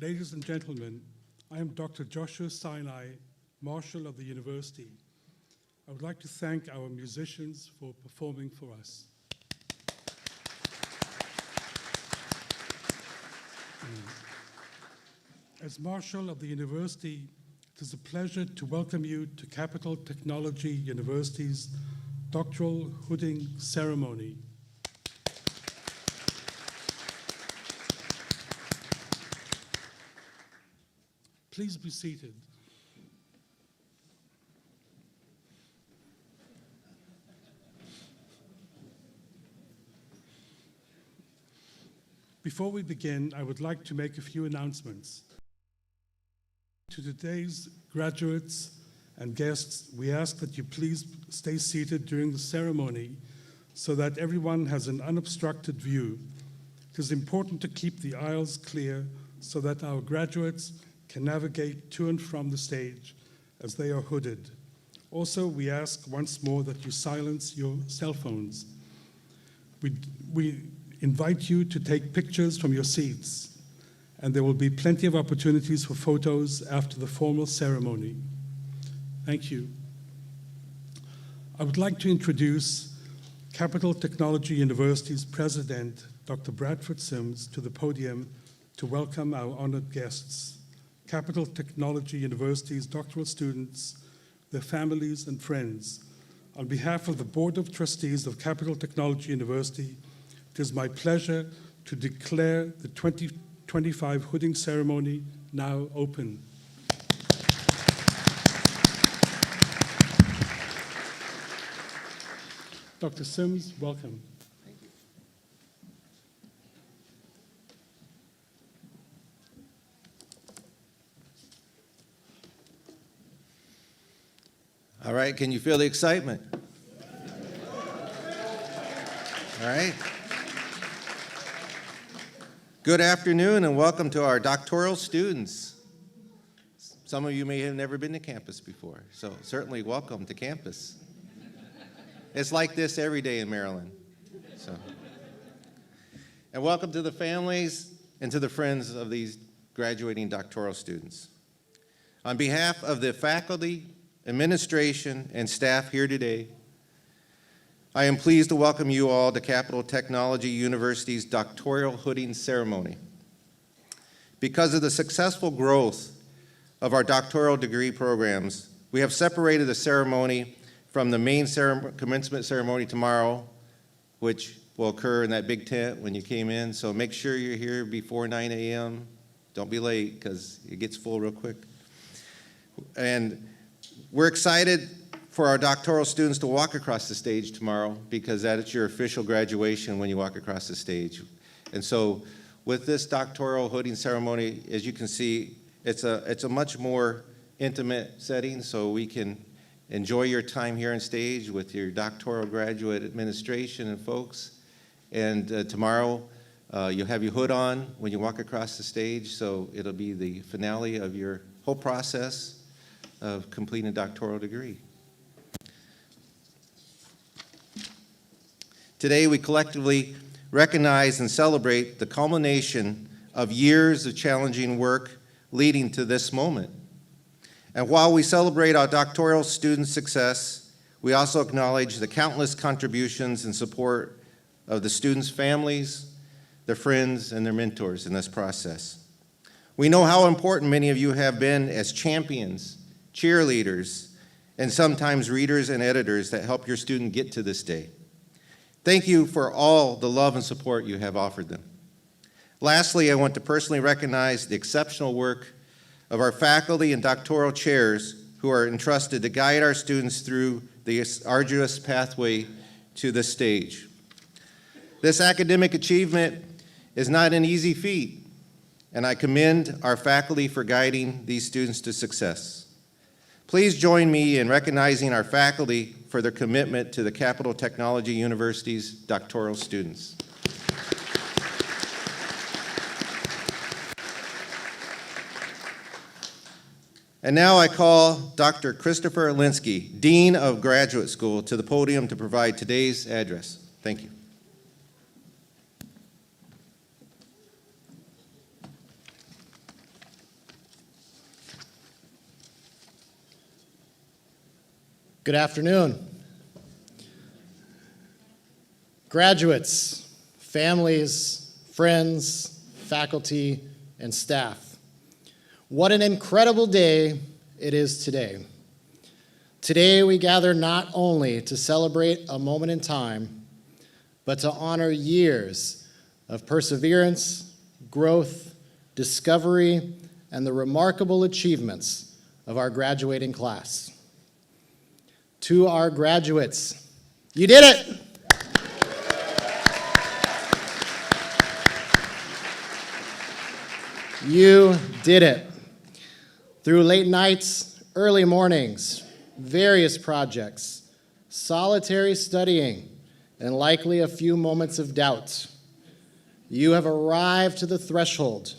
Ladies and gentlemen, I am Dr. Joshua Sinai, Marshal of the University. I would like to thank our musicians for performing for us. As Marshal of the University, it is a pleasure to welcome you to Capital Technology University's Doctoral Hooding Ceremony. Please be seated. Before we begin, I would like to make a few announcements. To today's graduates and guests, we ask that you please stay seated during the ceremony so that everyone has an unobstructed view. It is important to keep the aisles clear so that our graduates can navigate to and from the stage as they are hooded. Also, we ask once more that you silence your cell phones. We invite you to take pictures from your seats, and there will be plenty of opportunities for photos after the formal ceremony. Thank you. I would like to introduce Capital Technology University's president, Dr. Bradford Sims, to the podium to welcome our honored guests. Capital Technology University's doctoral students, their families and friends. On behalf of the Board of Trustees of Capital Technology University, it is my pleasure to declare the 2025 hooding ceremony now open. Dr. Sims, welcome. Thank you. All right, can you feel the excitement? All right. Good afternoon and welcome to our doctoral students. Some of you may have never been to campus before, so certainly welcome to campus. It's like this every day in Maryland. And welcome to the families and to the friends of these graduating doctoral students. On behalf of the faculty, administration, and staff here today, I am pleased to welcome you all to Capital Technology University's doctoral hooding ceremony. Because of the successful growth of our doctoral degree programs, we have separated the ceremony from the main commencement ceremony tomorrow, which will occur in that big tent when you came in. So make sure you're here before 9 a.m. Don't be late because it gets full real quick. And we're excited for our doctoral students to walk across the stage tomorrow because that is your official graduation when you walk across the stage. And so with this doctoral hooding ceremony, as you can see, it's a much more intimate setting, so we can enjoy your time here on stage with your doctoral graduate administration and folks. And tomorrow, you'll have your hood on when you walk across the stage, so it'll be the finale of your whole process of completing a doctoral degree. Today, we collectively recognize and celebrate the culmination of years of challenging work leading to this moment. And while we celebrate our doctoral students' success, we also acknowledge the countless contributions and support of the students' families, their friends, and their mentors in this process. We know how important many of you have been as champions, cheerleaders, and sometimes readers and editors that help your student get to this day. Thank you for all the love and support you have offered them. Lastly, I want to personally recognize the exceptional work of our faculty and doctoral chairs who are entrusted to guide our students through the arduous pathway to this stage. This academic achievement is not an easy feat, and I commend our faculty for guiding these students to success. Please join me in recognizing our faculty for their commitment to the Capital Technology University's doctoral students. And now I call Dr. Christopher Alinsky, Dean of Graduate School, to the podium to provide today's address. Thank you. Good afternoon. Graduates, families, friends, faculty, and staff, what an incredible day it is today. Today we gather not only to celebrate a moment in time, but to honor years of perseverance, growth, discovery, and the remarkable achievements of our graduating class. To our graduates, you did it! You did it. Through late nights, early mornings, various projects, solitary studying, and likely a few moments of doubt, you have arrived to the threshold,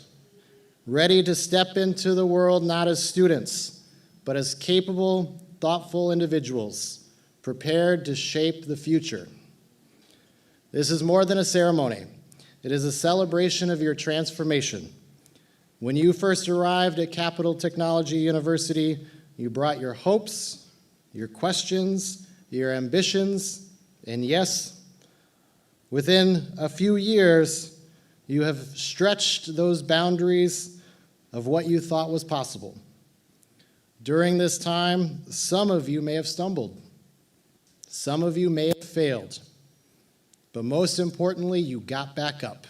ready to step into the world not as students, but as capable, thoughtful individuals, prepared to shape the future. This is more than a ceremony. It is a celebration of your transformation. When you first arrived at Capital Technology University, you brought your hopes, your questions, your ambitions, and yes, within a few years, you have stretched those boundaries of what you thought was possible. During this time, some of you may have stumbled. Some of you may have failed. But most importantly, you got back up.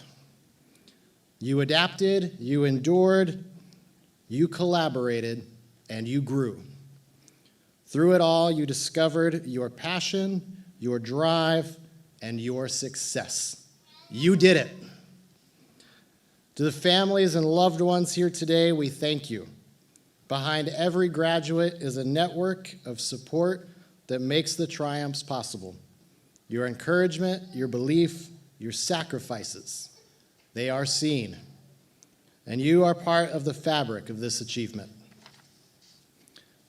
You adapted, you endured, you collaborated, and you grew. Through it all, you discovered your passion, your drive, and your success. You did it. To the families and loved ones here today, we thank you. Behind every graduate is a network of support that makes the triumphs possible. Your encouragement, your belief, your sacrifices, they are seen. And you are part of the fabric of this achievement.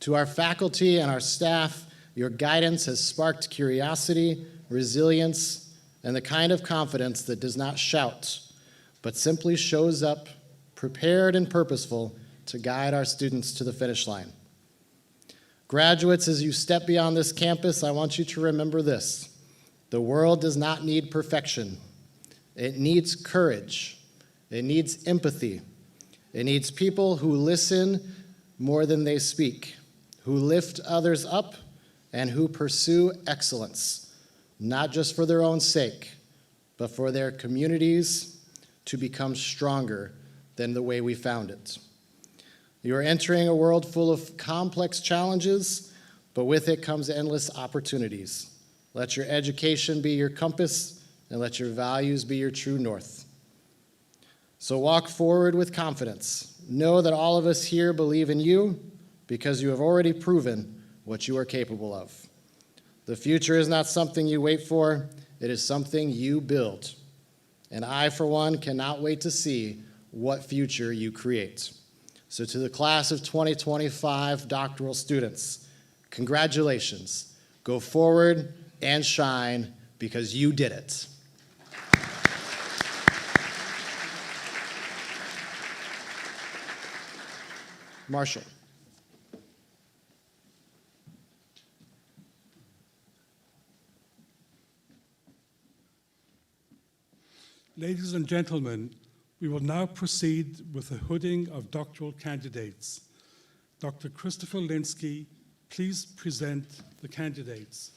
To our faculty and our staff, your guidance has sparked curiosity, resilience, and the kind of confidence that does not shout, but simply shows up, prepared and purposeful to guide our students to the finish line. Graduates, as you step beyond this campus, I want you to remember this. The world does not need perfection. It needs courage. It needs empathy. It needs people who listen more than they speak, who lift others up, and who pursue excellence, not just for their own sake, but for their communities to become stronger than the way we found it. You are entering a world full of complex challenges, but with it comes endless opportunities. Let your education be your compass, and let your values be your true north. So walk forward with confidence. Know that all of us here believe in you because you have already proven what you are capable of. The future is not something you wait for, it is something you build. And I, for one, cannot wait to see what future you create. So to the class of 2025 doctoral students, congratulations. Go forward and shine because you did it. Marshall. Ladies and gentlemen, we will now proceed with the hooding of doctoral candidates. Dr. Christopher Linsky, please present the candidates.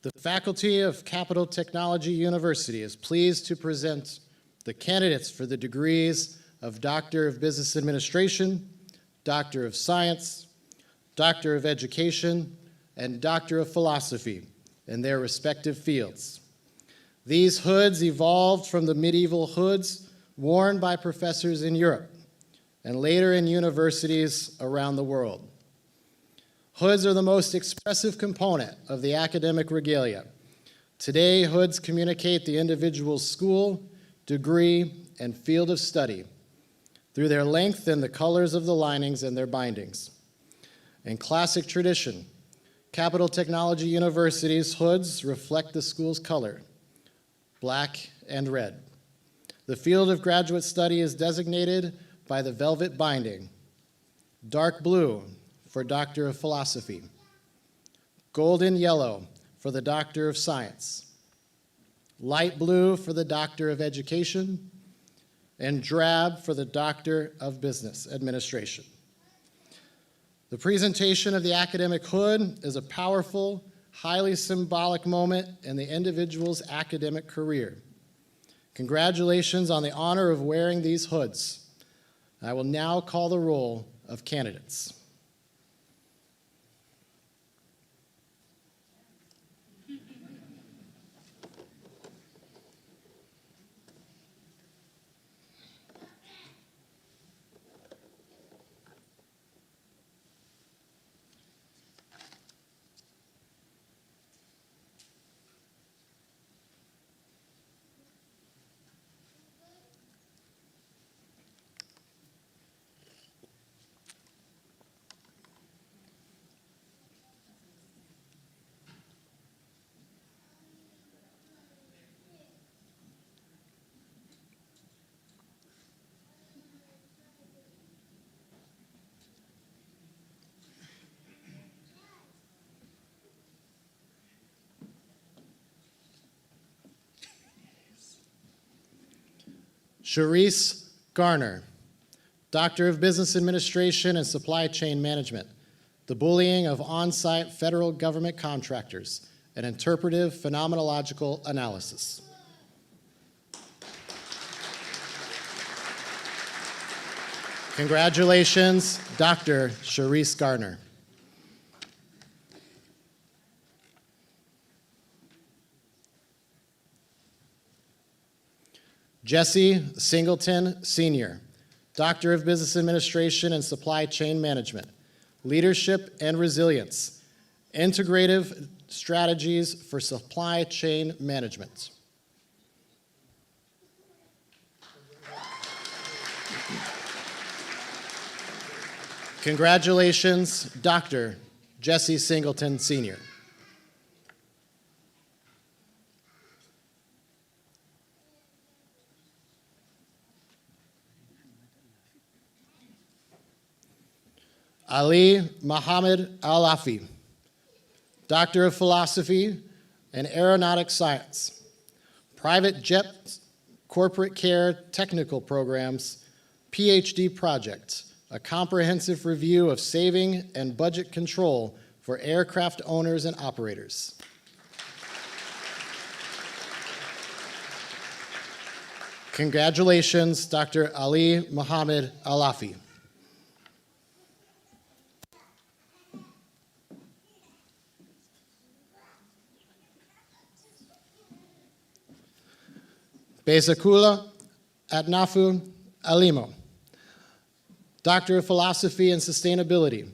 The faculty of Capital Technology University is pleased to present the candidates for the degrees of Doctor of Business Administration, Doctor of Science, Doctor of Education, and Doctor of Philosophy in their respective fields. These hoods evolved from the medieval hoods worn by professors in Europe and later in universities around the world. Hoods are the most expressive component of the academic regalia. Today, hoods communicate the individual's school, degree, and field of study through their length and the colors of the linings and their bindings. In classic tradition, Capital Technology University's hoods reflect the school's color, black and red. The field of graduate study is designated by the velvet binding, dark blue for Doctor of Philosophy, golden yellow for the Doctor of Science, light blue for the Doctor of Education, and drab for the Doctor of Business Administration. The presentation of the academic hood is a powerful, highly symbolic moment in the individual's academic career. Congratulations on the honor of wearing these hoods. I will now call the roll of candidates. Charisse Garner, Doctor of Business Administration and Supply Chain Management, the bullying of on-site federal government contractors, an interpretive phenomenological analysis. Congratulations, Dr. Charisse Garner. Jesse Singleton, Sr., Doctor of Business Administration and Supply Chain Management, Leadership and Resilience, Integrative Strategies for Supply Chain Management. Congratulations, Dr. Jesse Singleton, Sr. Ali Mohammed Al-Afi, Doctor of Philosophy and Aeronautic Science, Private Jet Corporate Care Technical Programs, PhD Project, a comprehensive review of saving and budget control for aircraft owners and operators. Congratulations, Dr. Ali Mohammed Al-Afi. Bezakula Atnafu Alimo, Doctor of Philosophy and Sustainability,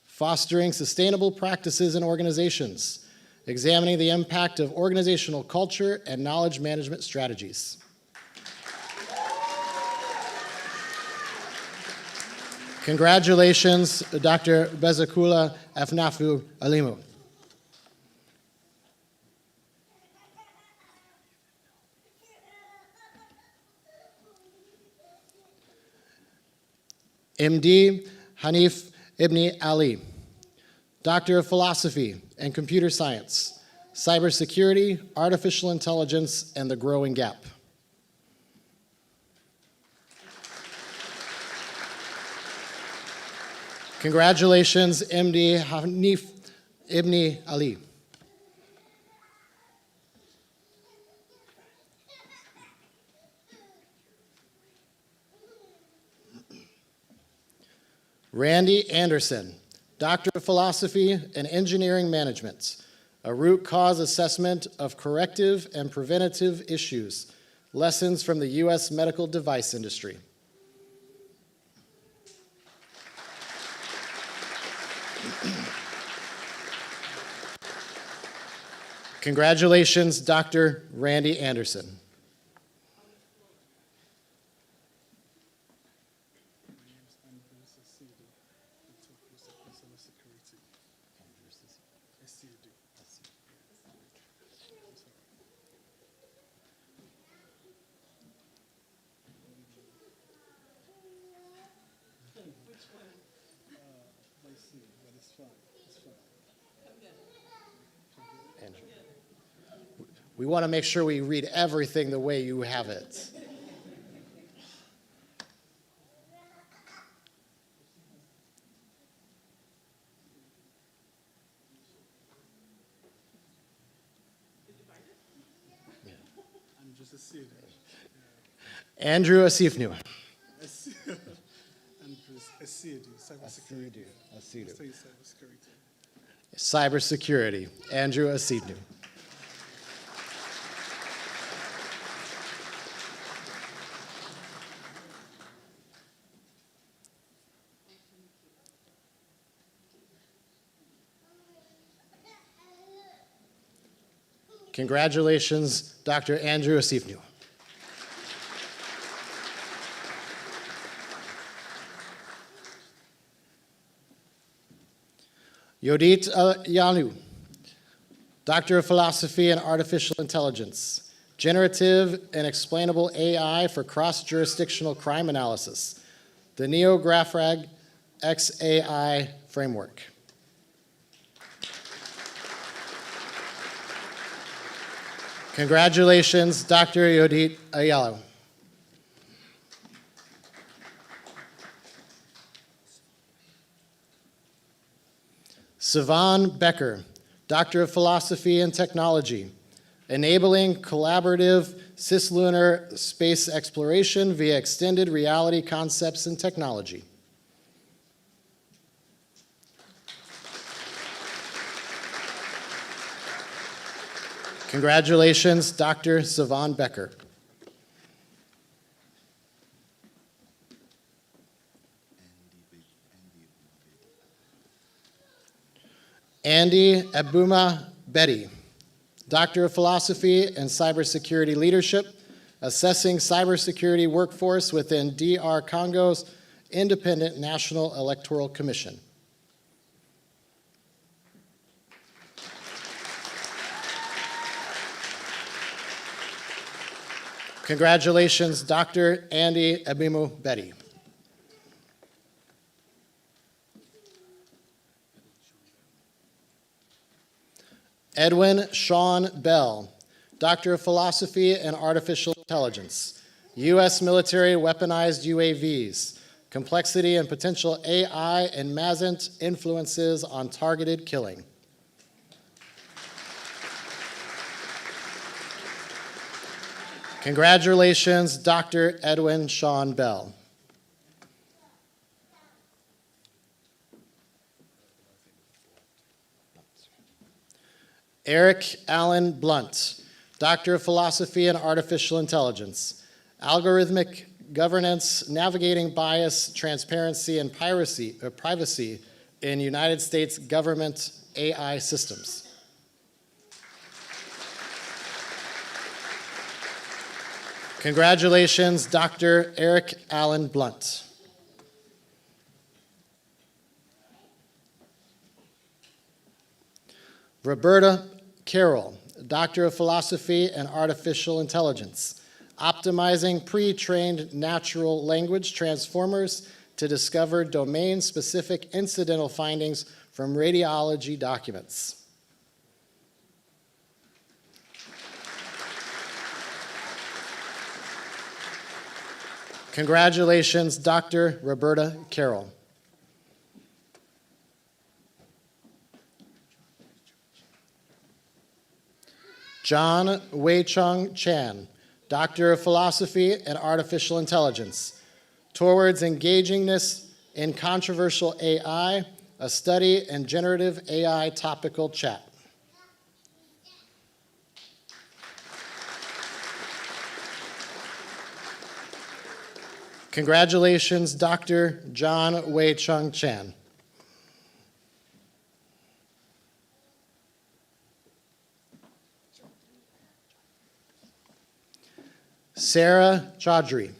fostering sustainable practices in organizations, examining the impact of organizational culture and knowledge management strategies. Congratulations, Dr. Bezakula Atnafu Alimo. MD Hanif Ibn Ali, Doctor of Philosophy and Computer Science, Cybersecurity, Artificial Intelligence, and the Growing Gap. Congratulations, MD Hanif Ibn Ali. Randy Anderson, Doctor of Philosophy and Engineering Management, a root cause assessment of corrective and preventative issues, lessons from the U.S. medical device industry. Congratulations, Dr. Randy Anderson. Andrew. We want to make sure we read everything the way you have it. Andrew Asifnu. Cybersecurity. Andrew Asifnu. Congratulations, Dr. Andrew Asifnu. Yodit Yanu, Doctor of Philosophy and Artificial Intelligence, Generative and Explainable AI for Cross-Jurisdictional Crime Analysis, the NeoGraphrag XAI Framework. Congratulations, Dr. Yodit Ayalo. Sivan Becker, Doctor of Philosophy and Technology, Enabling Collaborative Cislunar Space Exploration via Extended Reality Concepts and Technology. Congratulations, Dr. Sivan Becker. Andy Abuma Betty, Doctor of Philosophy and Cybersecurity Leadership, Assessing Cybersecurity Workforce within DR Congo's Independent National Electoral Commission. Congratulations, Dr. Andy Abimu Betty. Edwin Sean Bell, Doctor of Philosophy and Artificial Intelligence, U.S. Military Weaponized UAVs, Complexity and Potential AI and MASENT Influences on Targeted Killing. Congratulations, Dr. Edwin Sean Bell. Eric Allen Blunt, Doctor of Philosophy and Artificial Intelligence, Algorithmic Governance, Navigating Bias, Transparency, and Privacy in United States Government AI Systems. Congratulations, Dr. Eric Allen Blunt. Roberta Carroll, Doctor of Philosophy and Artificial Intelligence, Optimizing Pre-Trained Natural Language Transformers to Discover Domain-Specific Incidental Findings from Radiology Documents. Congratulations, Dr. Roberta Carroll. John Wei-Chung Chan, Doctor of Philosophy and Artificial Intelligence, Towards Engagingness in Controversial AI, a Study in Generative AI Topical Chat. Congratulations, Dr. John Wei-Chung Chan. Sarah Chaudhry,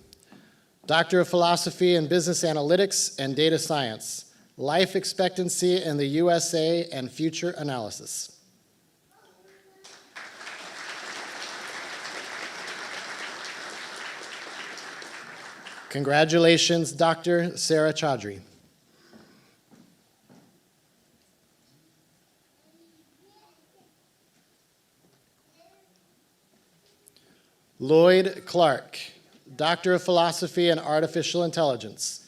Doctor of Philosophy in Business Analytics and Data Science, Life Expectancy in the USA and Future Analysis. Congratulations, Dr. Sarah Chaudhry. Lloyd Clark, Doctor of Philosophy in Artificial Intelligence,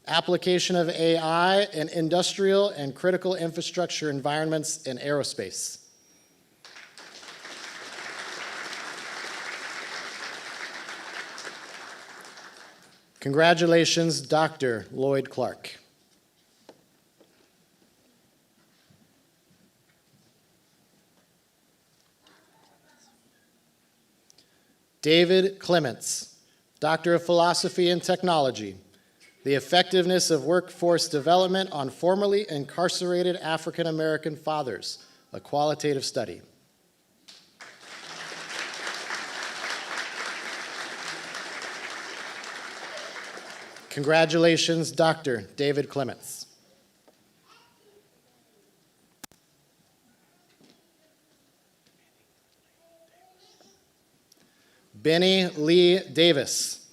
Application of AI in Industrial and Critical Infrastructure Environments in Aerospace. Congratulations, Dr. Lloyd Clark. David Clements, Doctor of Philosophy and Technology, The Effectiveness of Workforce Development on Formerly Incarcerated African American Fathers, a Qualitative Study. Congratulations, Dr. David Clements. Benny Lee Davis,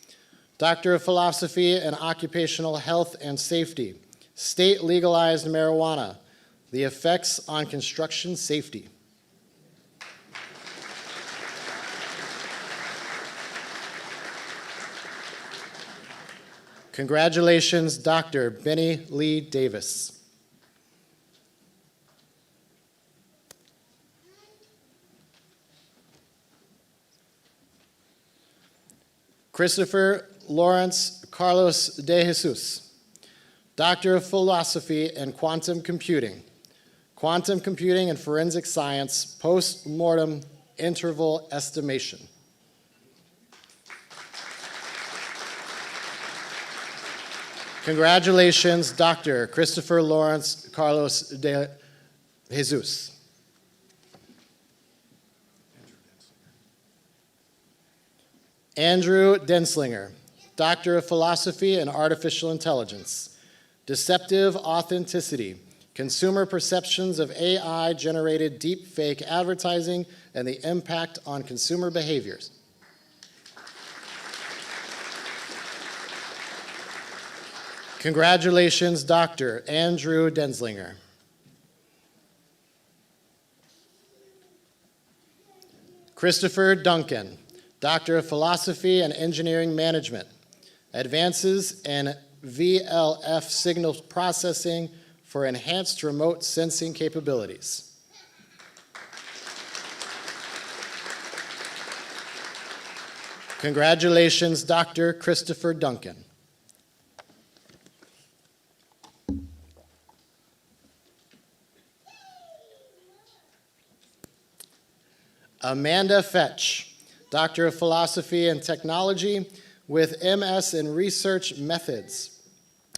Doctor of Philosophy in Occupational Health and Safety, State Legalized Marijuana, The Effects on Construction Safety. Congratulations, Dr. Benny Lee Davis. Christopher Lawrence Carlos de Jesus, Doctor of Philosophy in Quantum Computing and Forensic Science, Post-Mortem Interval Estimation. Congratulations, Dr. Christopher Lawrence Carlos de Jesus. Andrew Denslinger, Doctor of Philosophy in Artificial Intelligence, Deceptive Authenticity, Consumer Perceptions of AI-Generated Deepfake Advertising and the Impact on Consumer Behaviors. Congratulations, Dr. Andrew Denslinger. Christopher Duncan, Doctor of Philosophy and Engineering Management, Advances in VLF Signal Processing for Enhanced Remote Sensing Capabilities. Congratulations, Dr. Christopher Duncan. Amanda Fetch, Doctor of Philosophy and Technology with MS in Research Methods,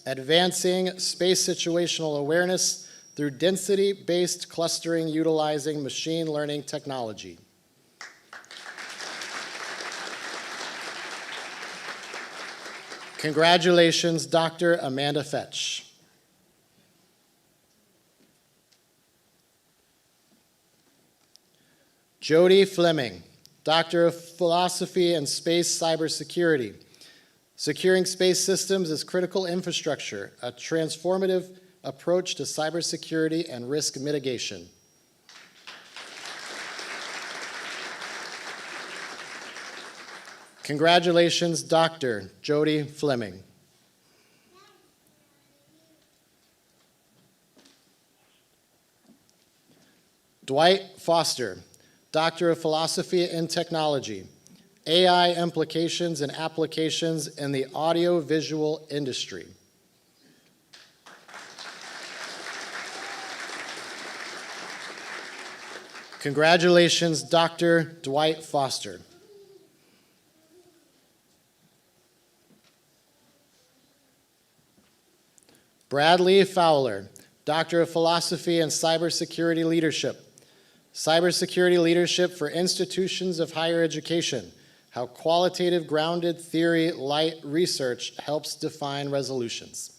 Advancing Space Situational Awareness through Density-Based Clustering Utilizing Machine Learning Technology. Congratulations, Dr. Amanda Fetch. Jody Fleming, Doctor of Philosophy and Space Cybersecurity. Securing space systems is critical infrastructure, a transformative approach to cybersecurity and risk mitigation. Congratulations, Dr. Jody Fleming. Dwight Foster, Doctor of Philosophy and Technology, AI Implications and Applications in the Audiovisual Industry. Congratulations, Dr. Dwight Foster. Bradley Fowler, Doctor of Philosophy and Cybersecurity Leadership. Cybersecurity Leadership for Institutions of Higher Education, how qualitative grounded theory light research helps define resolutions.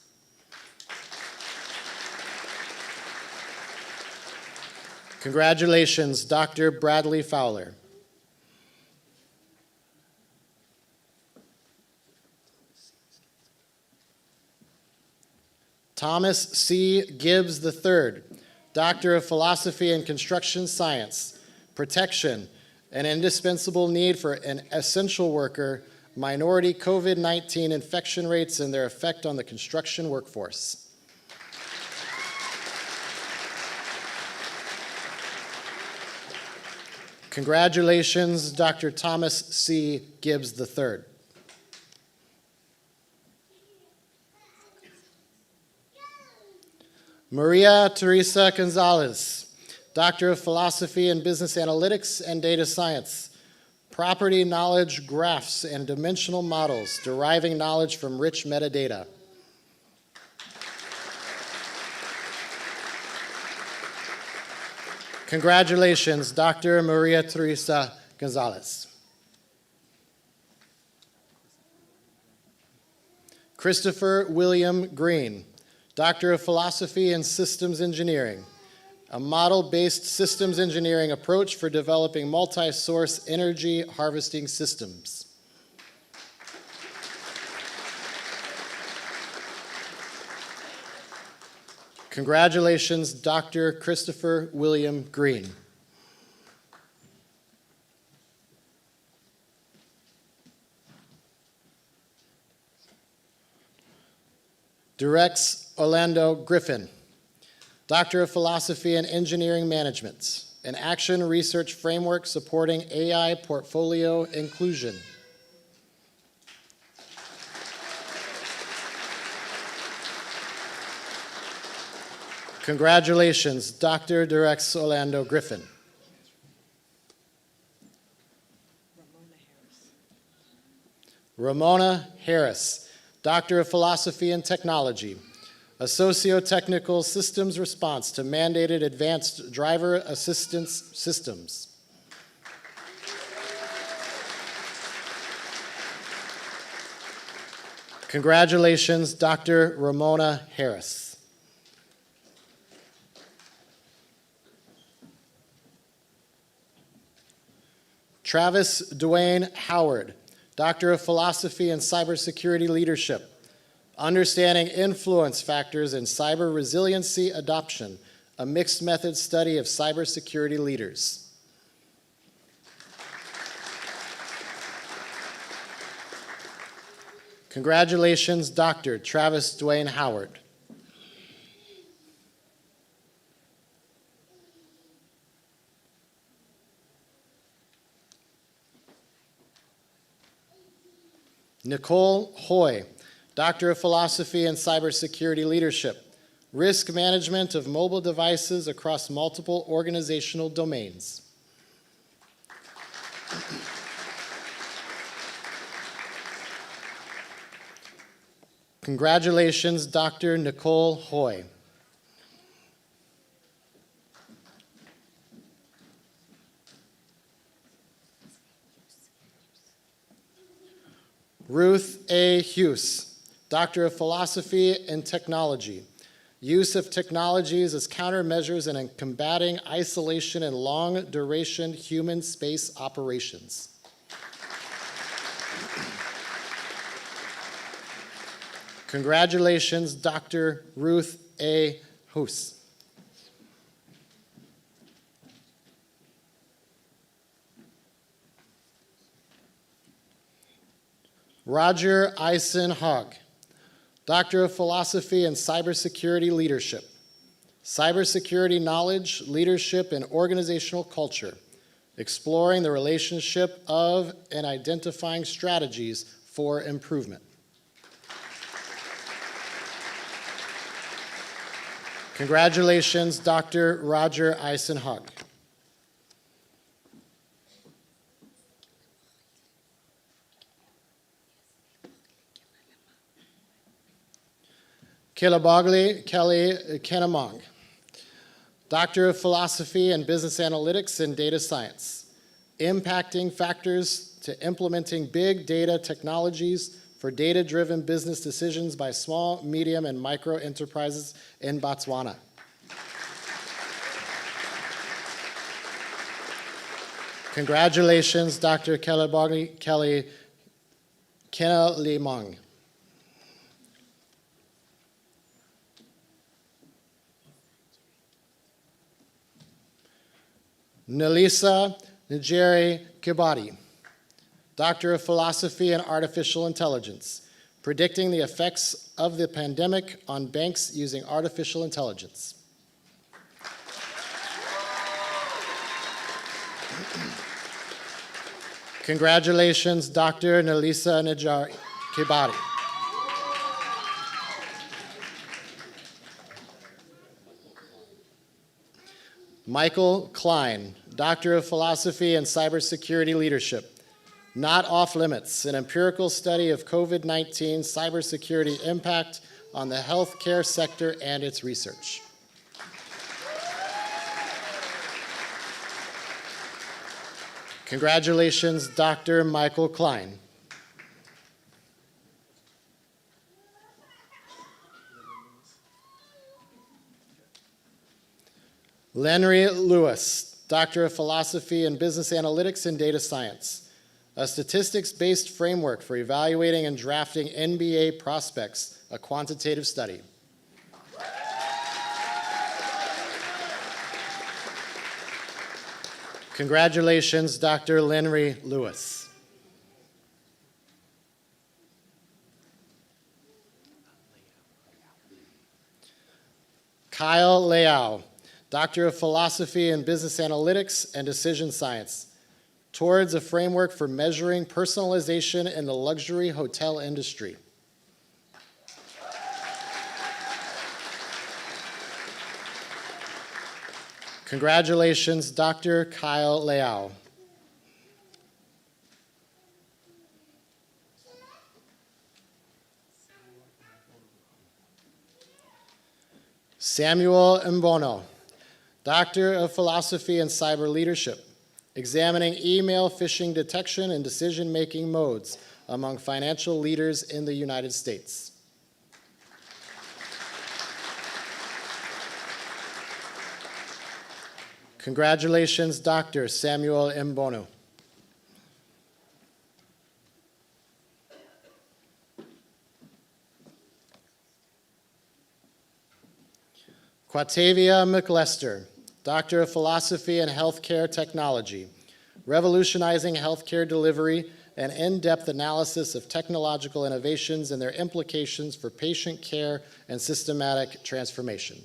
Congratulations, Dr. Bradley Fowler. Thomas C. Gibbs III, Doctor of Philosophy and Construction Science, Protection, an indispensable need for an essential worker, minority COVID-19 infection rates and their effect on the construction workforce. Congratulations, Dr. Thomas C. Gibbs III. Maria Teresa Gonzalez, Doctor of Philosophy and Business Analytics and Data Science, Property Knowledge Graphs and Dimensional Models, deriving knowledge from rich metadata. Congratulations, Dr. Maria Teresa Gonzalez. Christopher William Green, Doctor of Philosophy and Systems Engineering, a model-based systems engineering approach for developing multi-source energy harvesting systems. Congratulations, Dr. Christopher William Green. Durex Orlando Griffin, Doctor of Philosophy and Engineering Management, an action research framework supporting AI portfolio inclusion. Congratulations, Dr. Durex Orlando Griffin. Ramona Harris, Doctor of Philosophy and Technology, a socio-technical systems response to mandated advanced driver assistance systems. Congratulations, Dr. Ramona Harris. Travis Dwayne Howard, Doctor of Philosophy and Cybersecurity Leadership, Understanding Influence Factors in Cyber Resiliency Adoption, a mixed method study of cybersecurity leaders. Congratulations, Dr. Travis Dwayne Howard. Nicole Hoy, Doctor of Philosophy and Cybersecurity Leadership, Risk Management of Mobile Devices across multiple organizational domains. Congratulations, Dr. Nicole Hoy. Ruth A. Hughes, Doctor of Philosophy and Technology, use of technologies as countermeasures in combating isolation and long-duration human space operations. Congratulations, Dr. Ruth A. Hughes. Roger Eisen Hogg, Doctor of Philosophy and Cybersecurity Leadership, Cybersecurity Knowledge, Leadership, and Organizational Culture, exploring the relationship of and identifying strategies for improvement. Congratulations, Dr. Roger Eisen Hogg. Kilabogli Kelly Kenamong, Doctor of Philosophy and Business Analytics and Data Science, impacting factors to implementing big data technologies for data-driven business decisions by small, medium, and micro enterprises in Botswana. Congratulations, Dr. Kelly Kenalimong. Nelisa Njeri Kibati, Doctor of Philosophy and Artificial Intelligence, predicting the effects of the pandemic on banks using artificial intelligence. Congratulations, Dr. Nelisa Njeri Kibati. Michael Klein, Doctor of Philosophy and Cybersecurity Leadership, Not Off Limits, an empirical study of COVID-19 cybersecurity impact on the healthcare sector and its research. Congratulations, Dr. Michael Klein. Lenry Lewis, Doctor of Philosophy and Business Analytics and Data Science, a statistics-based framework for evaluating and drafting NBA prospects, a quantitative study. Congratulations, Dr. Lenry Lewis. Kyle Leao, Doctor of Philosophy and Business Analytics and Decision Science, towards a framework for measuring personalization in the luxury hotel industry. Congratulations, Dr. Kyle Leao. Samuel Mbono, Doctor of Philosophy and Cyber Leadership, examining email phishing detection and decision-making modes among financial leaders in the United States. Congratulations, Dr. Samuel Mbono. Quatavia McLester, Doctor of Philosophy and Healthcare Technology, revolutionizing healthcare delivery and in-depth analysis of technological innovations and their implications for patient care and systematic transformation.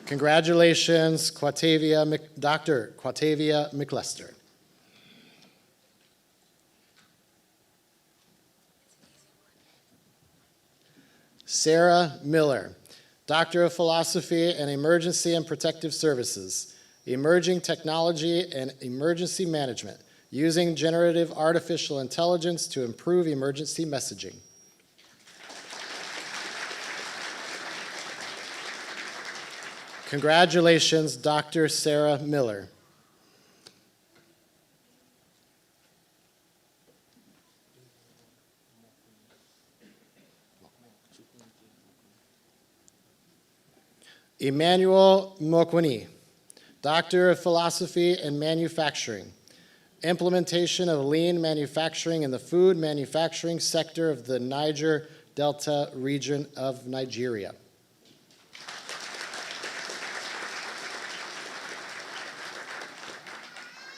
Congratulations, Dr. Quatavia McLester. Sarah Miller, Doctor of Philosophy and Emergency and Protective Services, Emerging Technology and Emergency Management, using generative artificial intelligence to improve emergency messaging. Congratulations, Dr. Sarah Miller. Emmanuel Mokwani, Doctor of Philosophy and Manufacturing, implementation of lean manufacturing in the food manufacturing sector of the Niger Delta region of Nigeria.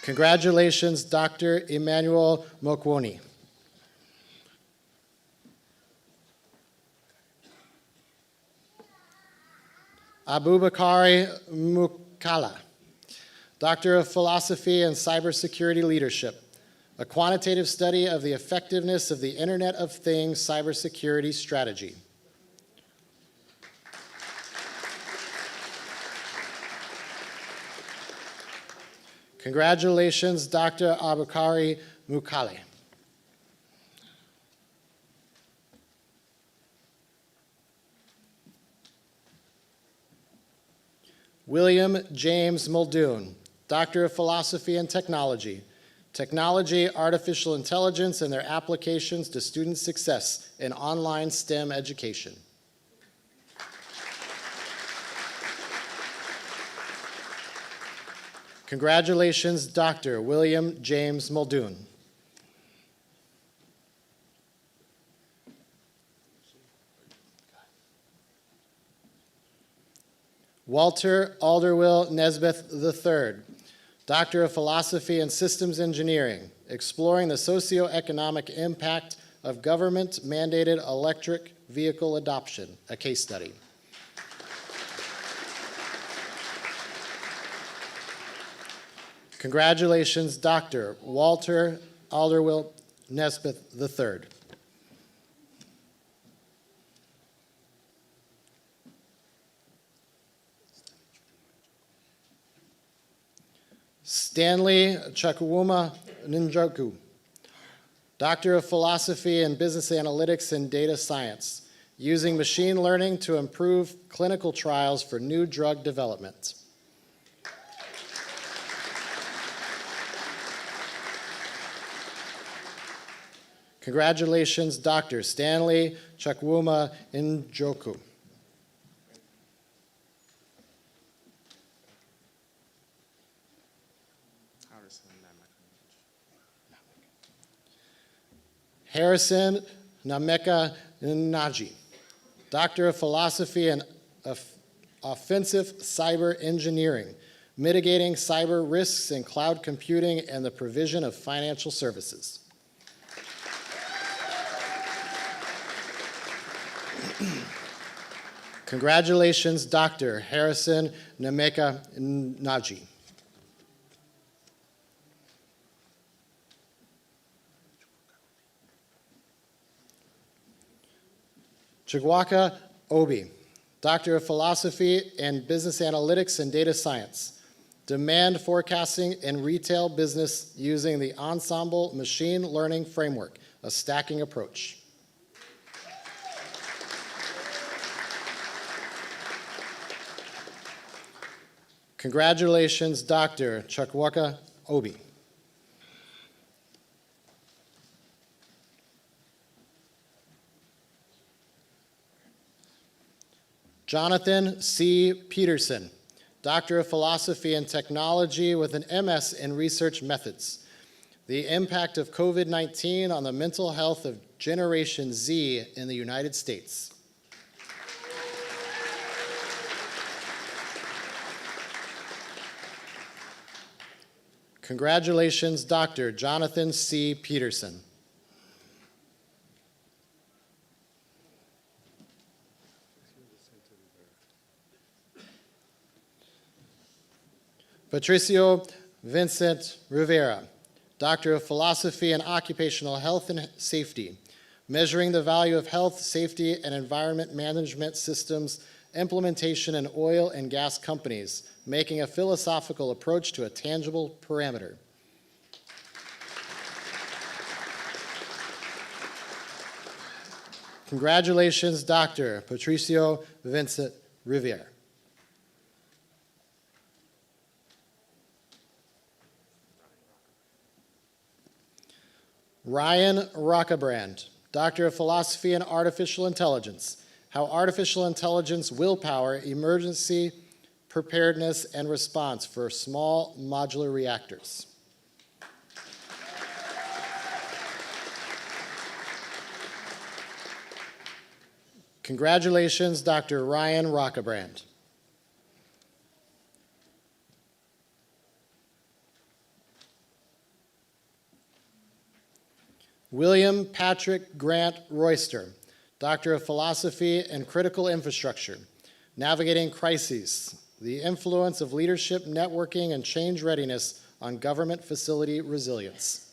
Congratulations, Dr. Emmanuel Mokwani. Abubakari Mukala, Doctor of Philosophy and Cybersecurity Leadership, a quantitative study of the effectiveness of the Internet of Things cybersecurity strategy. Congratulations, Dr. Abubakari Mukale. William James Muldoon, Doctor of Philosophy and Technology, Technology, Artificial Intelligence, and their applications to student success in online STEM education. Congratulations, Dr. William James Muldoon. Walter Alderwill Nesbeth III, Doctor of Philosophy and Systems Engineering, exploring the socioeconomic impact of government-mandated electric vehicle adoption, a case study. Congratulations, Dr. Walter Alderwill Nesbeth III. Stanley Chukwuma Njoku, Doctor of Philosophy and Business Analytics and Data Science, using machine learning to improve clinical trials for new drug development. Congratulations, Dr. Stanley Chukwuma Njoku. Harrison Nameka Naji, Doctor of Philosophy and Offensive Cyber Engineering, mitigating cyber risks in cloud computing and the provision of financial services. Congratulations, Dr. Harrison Nameka Naji. Chigwaka Obi, Doctor of Philosophy and Business Analytics and Data Science, demand forecasting in retail business using the Ensemble Machine Learning Framework, a stacking approach. Congratulations, Dr. Chigwaka Obi. Jonathan C. Peterson, Doctor of Philosophy and Technology with an MS in Research Methods. The impact of COVID-19 on the mental health of Generation Z in the United States. Congratulations, Dr. Jonathan C. Peterson. Patricio Vincent Rivera, Doctor of Philosophy and Occupational Health and Safety, measuring the value of health, safety, and environment management systems implementation in oil and gas companies, making a philosophical approach to a tangible parameter. Congratulations, Dr. Patricio Vincent Rivera. Ryan Rockebrand, Doctor of Philosophy and Artificial Intelligence, how artificial intelligence will power emergency preparedness and response for small modular reactors. Congratulations, Dr. Ryan Rockebrand. William Patrick Grant Royster, Doctor of Philosophy and Critical Infrastructure, Navigating Crises, the Influence of Leadership, Networking, and Change Readiness on Government Facility Resilience.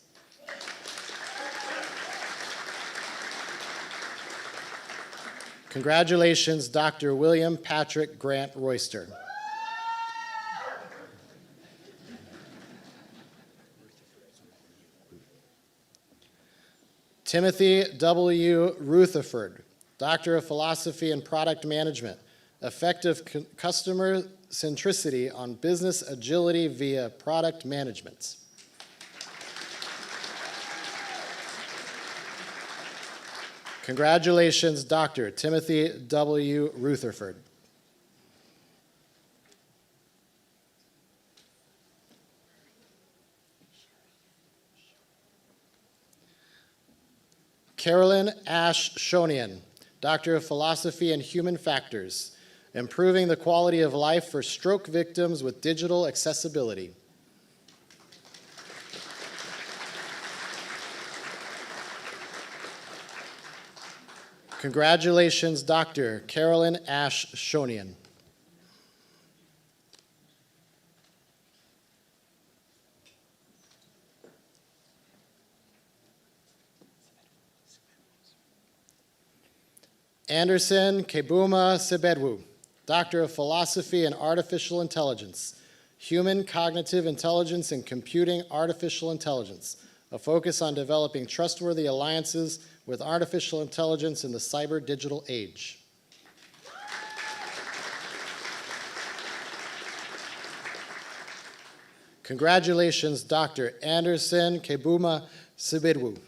Congratulations, Dr. William Patrick Grant Royster. Timothy W. Rutherford, Doctor of Philosophy and Product Management, effective customer centricity on business agility via product management. Congratulations, Dr. Timothy W. Rutherford. Carolyn Ash Shonian, Doctor of Philosophy and Human Factors, improving the quality of life for stroke victims with digital accessibility. Congratulations, Dr. Carolyn Ash Shonian. Anderson Kebuma Sebedwu, Doctor of Philosophy and Artificial Intelligence, Human Cognitive Intelligence and Computing Artificial Intelligence, a focus on developing trustworthy alliances with artificial intelligence in the cyber digital age. Congratulations, Dr. Anderson Kebuma Sebedwu.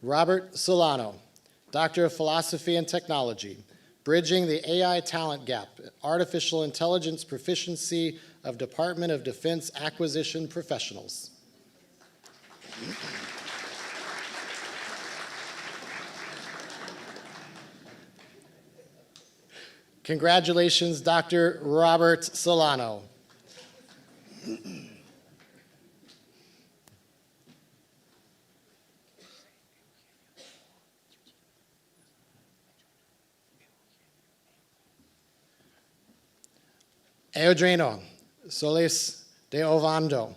Robert Solano, Doctor of Philosophy and Technology, Bridging the AI Talent Gap, Artificial Intelligence Proficiency of Department of Defense Acquisition Professionals. Congratulations, Dr. Robert Solano. Eudrino Solis de Ovando,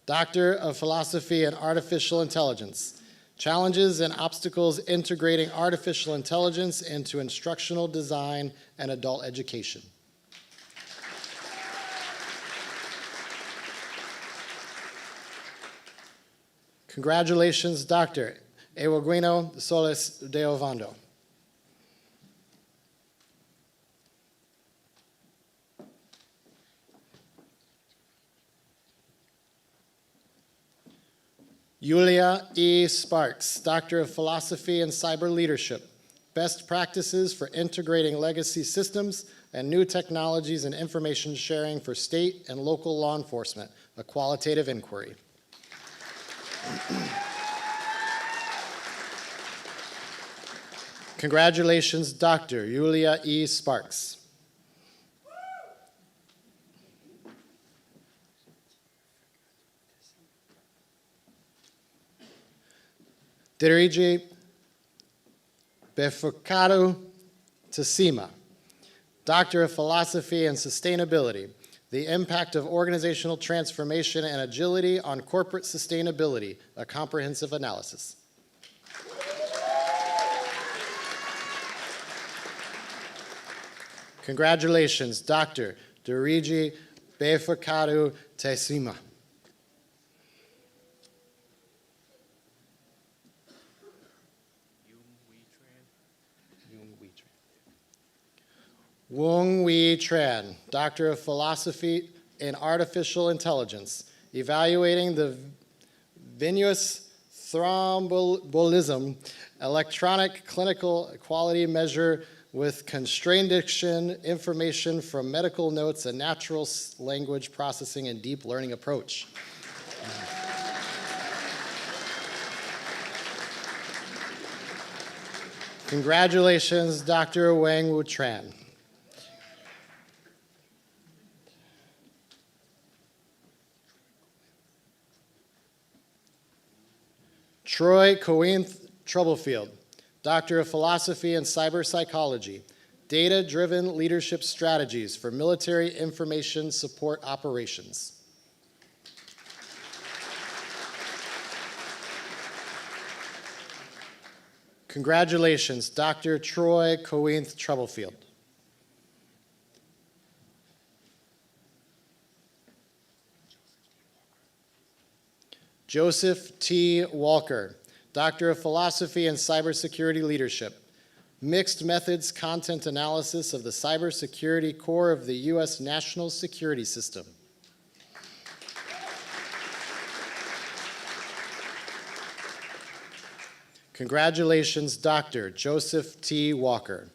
Doctor of Philosophy and Artificial Intelligence, Challenges and Obstacles Integrating Artificial Intelligence into Instructional Design and Adult Education. Congratulations, Dr. Eugenio Solis de Ovando. Yulia E. Sparks, Doctor of Philosophy and Cyber Leadership, Best Practices for Integrating Legacy Systems and New Technologies and Information Sharing for State and Local Law Enforcement, a Qualitative Inquiry. Congratulations, Dr. Yulia E. Sparks. Dirigi Befocado Tassima, Doctor of Philosophy and Sustainability, The Impact of Organizational Transformation and Agility on Corporate Sustainability, a Comprehensive Analysis. Congratulations, Dr. Dirigi Befocado Tassima. Wong Wee Tran, Doctor of Philosophy in Artificial Intelligence, evaluating the venous thrombolism electronic clinical quality measure with constrained diction information from medical notes and natural language processing and deep learning approach. Congratulations, Dr. Wang Wu Tran. Troy Cointh Troublefield, Doctor of Philosophy and Cyber Psychology, Data-Driven Leadership Strategies for Military Information Support Operations. Congratulations, Dr. Troy Cointh Troublefield. Joseph T. Walker, Doctor of Philosophy and Cybersecurity Leadership, Mixed Methods Content Analysis of the Cybersecurity Core of the U.S. National Security System. Congratulations, Dr. Joseph T. Walker.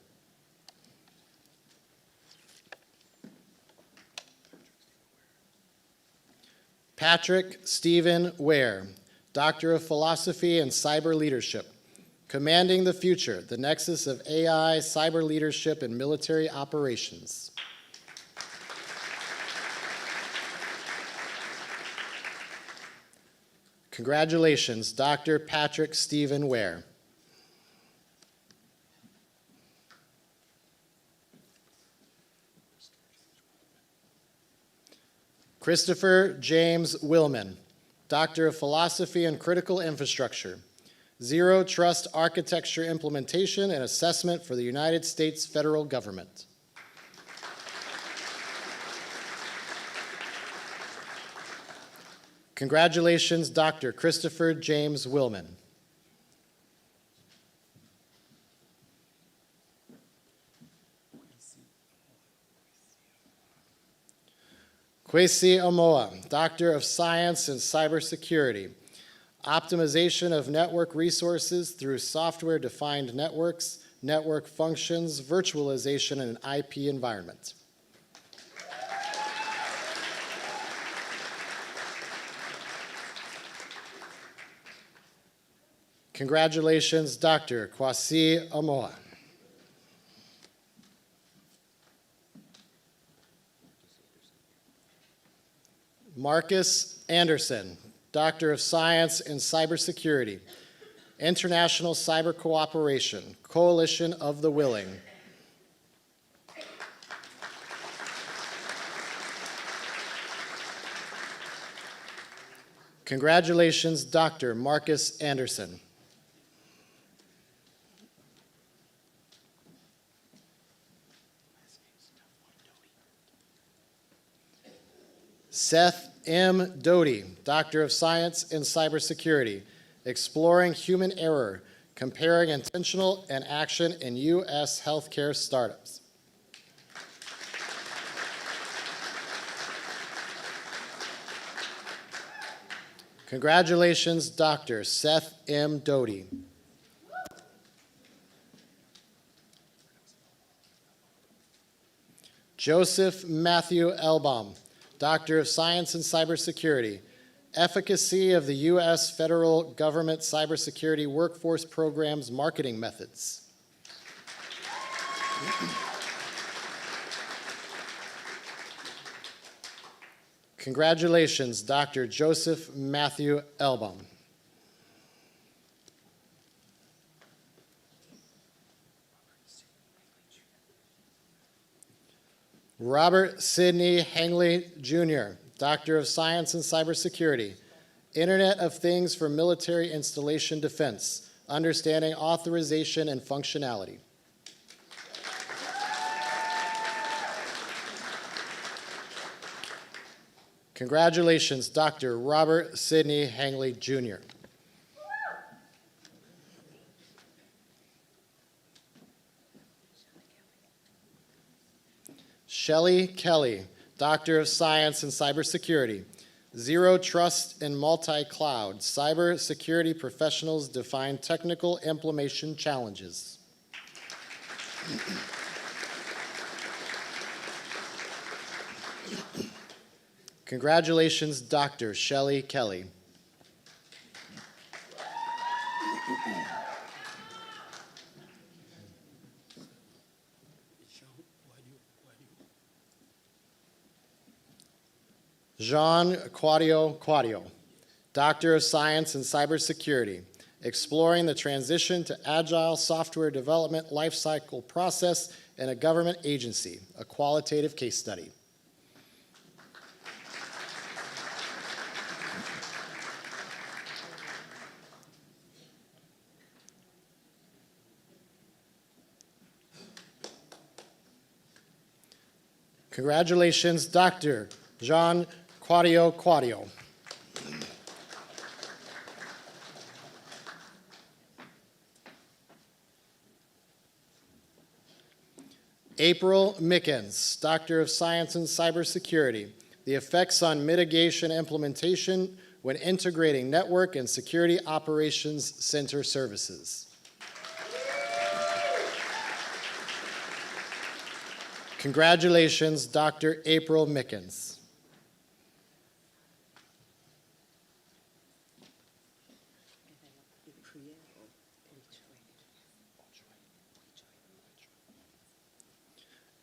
Patrick Stephen Ware, Doctor of Philosophy and Cyber Leadership, Commanding the Future, the Nexus of AI, Cyber Leadership, and Military Operations. Congratulations, Dr. Patrick Stephen Ware. Christopher James Willman, Doctor of Philosophy and Critical Infrastructure, Zero Trust Architecture Implementation and Assessment for the United States Federal Government. Congratulations, Dr. Christopher James Willman. Kwesi Amoa, Doctor of Science in Cybersecurity, Optimization of Network Resources through Software-Defined Networks, Network Functions, Virtualization, and an IP Environment. Congratulations, Dr. Kwesi Amoa. Marcus Anderson, Doctor of Science in Cybersecurity, International Cyber Cooperation, Coalition of the Willing. Congratulations, Dr. Marcus Anderson. Seth M. Doty, Doctor of Science in Cybersecurity, Exploring Human Error, Comparing Intentional and Action in U.S. Healthcare Startups. Congratulations, Dr. Seth M. Doty. Joseph Matthew Elbaum, Doctor of Science in Cybersecurity, Efficacy of the U.S. Federal Government Cybersecurity Workforce Programs Marketing Methods. Congratulations, Dr. Joseph Matthew Elbaum. Robert Sidney Hangley, Jr., Doctor of Science in Cybersecurity, Internet of Things for Military Installation Defense, Understanding Authorization and Functionality. Congratulations, Dr. Robert Sidney Hangley, Jr. Shelley Kelly, Doctor of Science in Cybersecurity, Zero Trust in Multi-Cloud, Cybersecurity Professionals Define Technical Implementation Challenges. Congratulations, Dr. Shelley Kelly. Jean Quadio, Doctor of Science in Cybersecurity, Exploring the Transition to Agile Software Development Lifecycle Process in a Government Agency, a Qualitative Case Study. Congratulations, Dr. Jean Quadio. April Mickens, Doctor of Science in Cybersecurity, the effects on mitigation implementation when integrating network and security operations center services. Congratulations, Dr. April Mickens.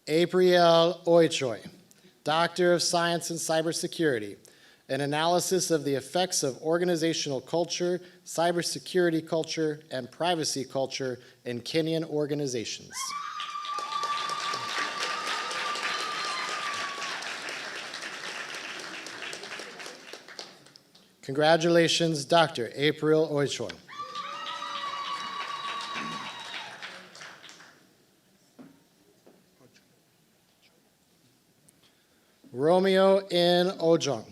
April Oichoy, Doctor of Science in Cybersecurity, an analysis of the effects of organizational culture, cybersecurity culture, and privacy culture in Kenyan organizations. Congratulations, Dr. April Oichoy. Romeo N. Ojong,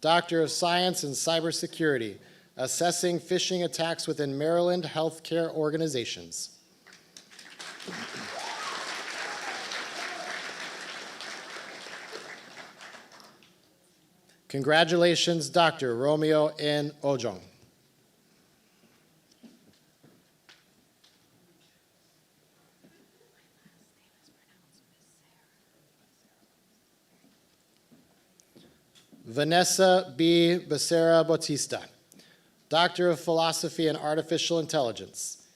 Doctor of Science in Cybersecurity, assessing phishing attacks within Maryland healthcare organizations. Congratulations, Dr. Romeo N. Ojong. Vanessa B. Becerra Bautista, Doctor of Philosophy in Artificial Intelligence,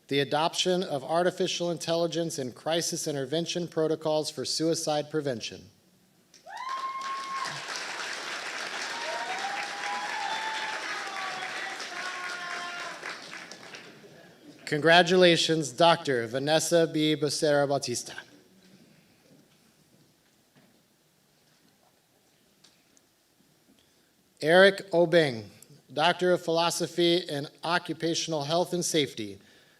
the adoption of artificial intelligence in crisis intervention protocols for suicide prevention. Congratulations, Dr. Vanessa B. Becerra Bautista. Eric Obeng, Doctor of Philosophy in Occupational Health and Safety,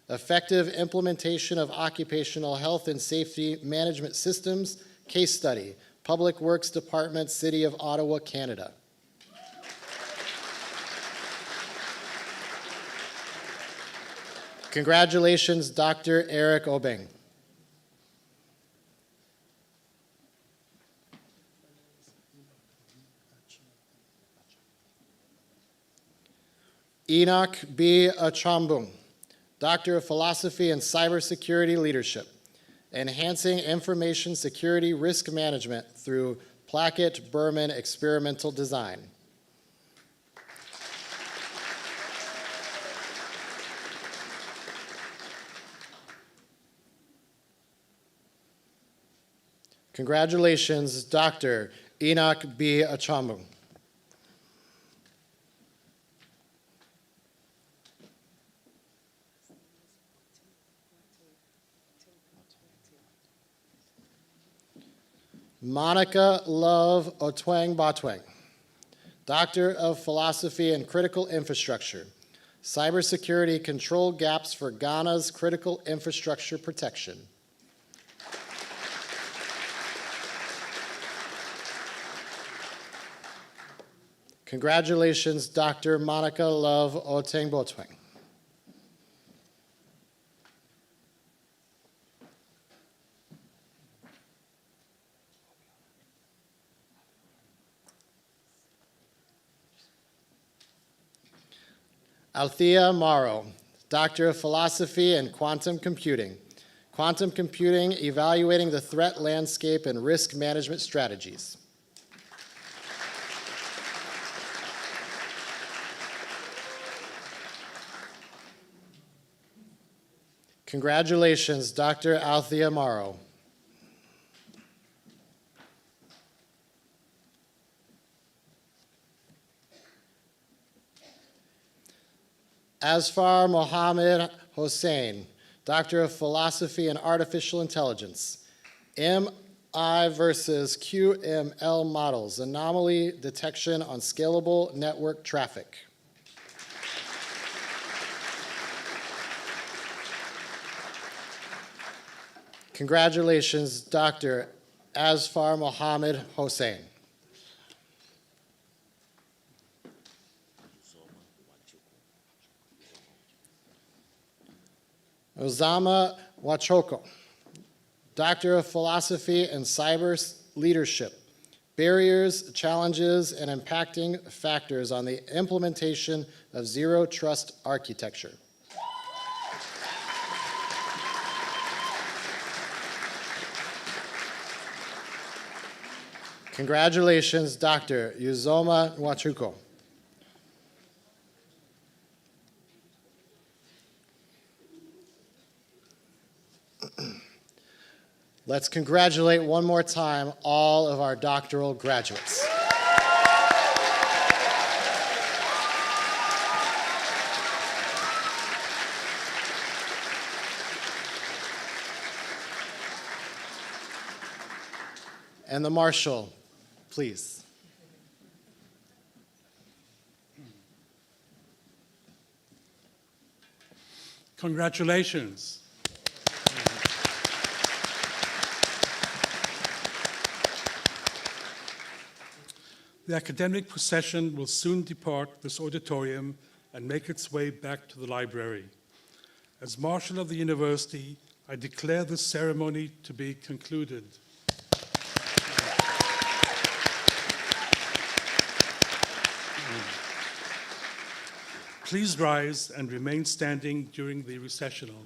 effective implementation of occupational health and safety management systems, case study, Public Works Department, City of Ottawa, Canada. Congratulations, Dr. Eric Obeng. Enoch B. Achambung, Doctor of Philosophy in Cybersecurity Leadership, enhancing information security risk management through Plackett-Berman experimental design. Congratulations, Dr. Enoch B. Achambung. Monica Love Otwang Batwang, Doctor of Philosophy in Critical Infrastructure, Cybersecurity Control Gaps for Ghana's Critical Infrastructure Protection. Congratulations, Dr. Monica Love Otwang Batwang. Althea Morrow, Doctor of Philosophy in Quantum Computing, evaluating the threat landscape and risk management strategies. Congratulations, Dr. Althea Morrow. Asfar Mohammed Hossein, Doctor of Philosophy in Artificial Intelligence, MI versus QML models, anomaly detection on scalable network traffic. Congratulations, Dr. Asfar Mohammed Hossein. Ozama Wachoko, Doctor of Philosophy and Cyber Leadership, Barriers, Challenges, and Impacting Factors on the Implementation of Zero Trust Architecture. Congratulations, Dr. Uzoma Nwachuko. Let's congratulate one more time all of our doctoral graduates. And the marshal, please. Congratulations. The academic procession will soon depart this auditorium and make its way back to the library. As Marshal of the University, I declare this ceremony to be concluded. Please rise and remain standing during the recessional.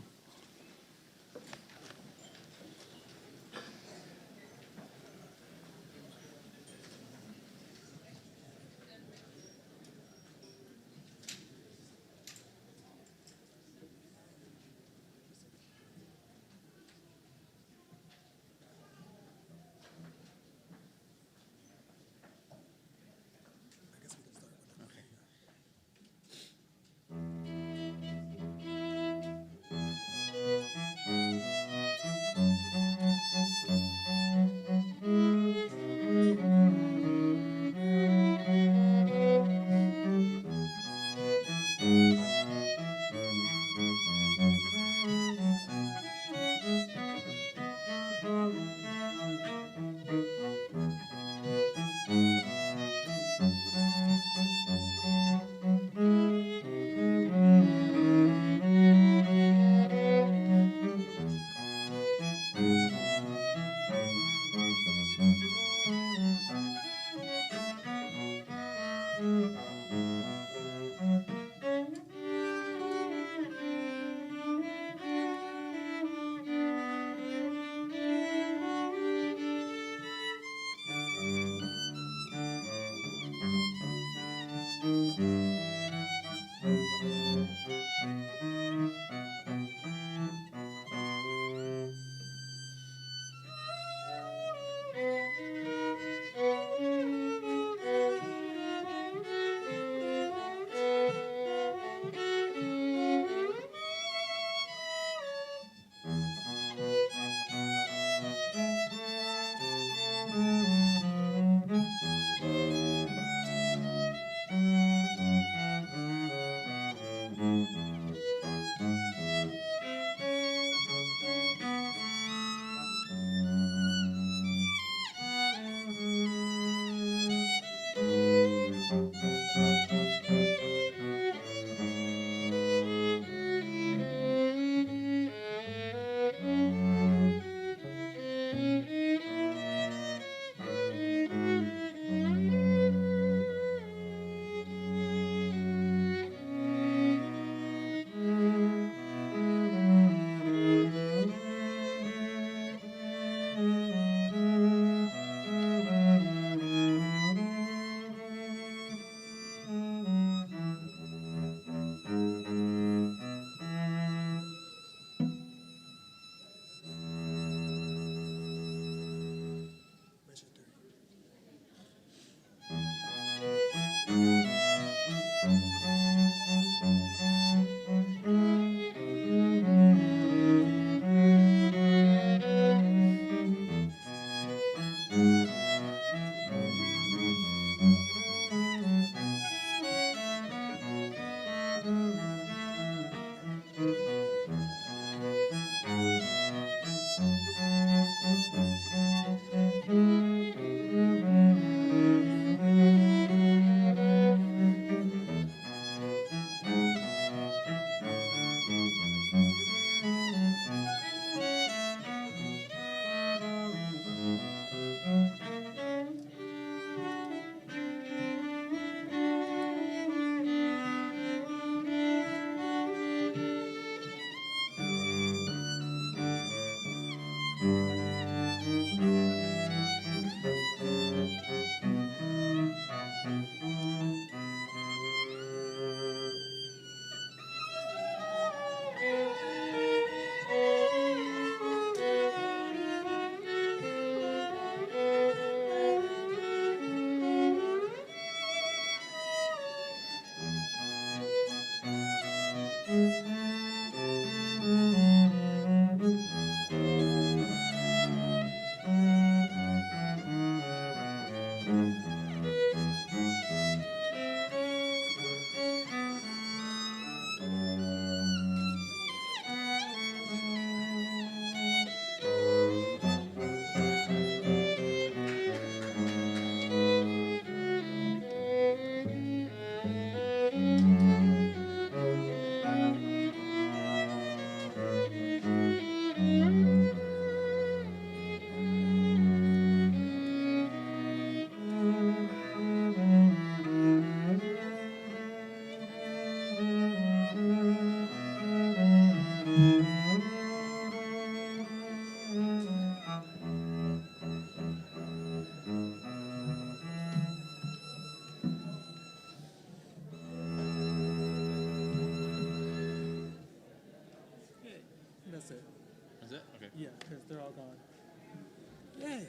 Yeah, because they're all gone. Yay.